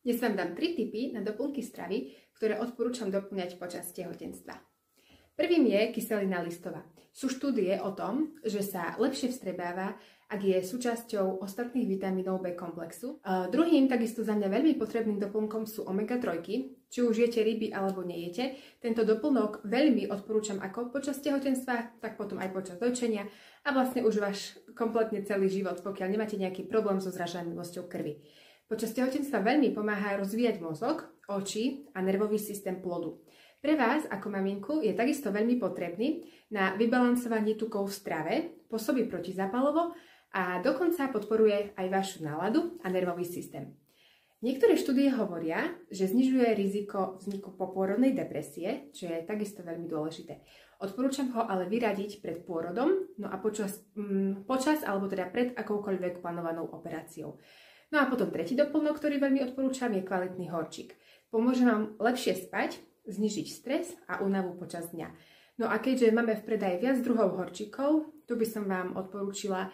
Dnes vám dám 3 tipy na doplnky stravy, ktoré odporúčam doplňať počas tehotenstva. Prvým je kyselina listová. Sú štúdie o tom, že sa lepšie vstrebáva, ak je súčasťou ostatných vitamínov B komplexu. Druhým, takisto za mňa veľmi potrebným doplnkom sú omega-3. Či už jete ryby alebo nejete, tento doplnok veľmi odporúčam ako počas tehotenstva, tak potom aj počas dojčenia a vlastne už váš kompletne celý život, pokiaľ nemáte nejaký problém so zražanlivosťou krvi. Počas tehotenstva veľmi pomáha rozvíjať mozog, oči a nervový systém plodu. Pre vás ako maminku je takisto veľmi potrebný na vybalansovanie tukov v strave, pôsobí protizápalovo a dokonca podporuje aj vašu náladu a nervový systém. Niektoré štúdie hovoria, že znižuje riziko vzniku popôrodnej depresie, čo je takisto veľmi dôležité. Odporúčam ho ale vyradiť pred pôrodom, no a počas alebo teda pred akoukoľvek plánovanou operáciou. No a potom tretí doplnok, ktorý veľmi odporúčam, je kvalitný horčík. Pomôže vám lepšie spať, znižiť stres a únavu počas dňa. No a keďže máme v predaji viac druhov horčíkov, tu by som vám odporúčila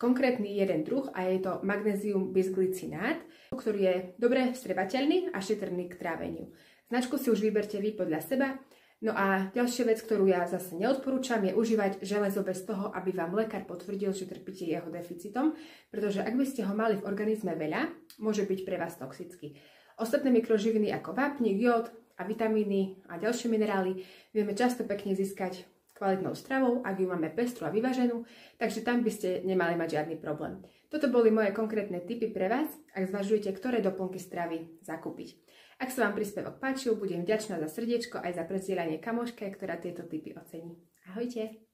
konkrétny jeden druh a je to magnézium bisglycinát, ktorý je dobre vstrebateľný a šetrný k tráveniu. Značku si už vyberte vy podľa seba. No a ďalšia vec, ktorú ja zase neodporúčam, je užívať železo bez toho, aby vám lekár potvrdil, že trpíte jeho deficitom, pretože ak by ste ho mali v organizme veľa, môže byť pre vás toxický. Ostatné mikroživiny ako vápnik, jód a vitamíny a ďalšie minerály vieme často pekne získať kvalitnou stravou, ak ju máme pestru a vyváženú, takže tam by ste nemali mať žiadny problém. Toto boli moje konkrétne tipy pre vás, ak zvažujete, ktoré doplnky stravy zakúpiť. Ak sa vám príspevok páčil, budem vďačná za srdiečko aj za prezdieľanie kamoške, ktorá tieto tipy ocení. Ahojte!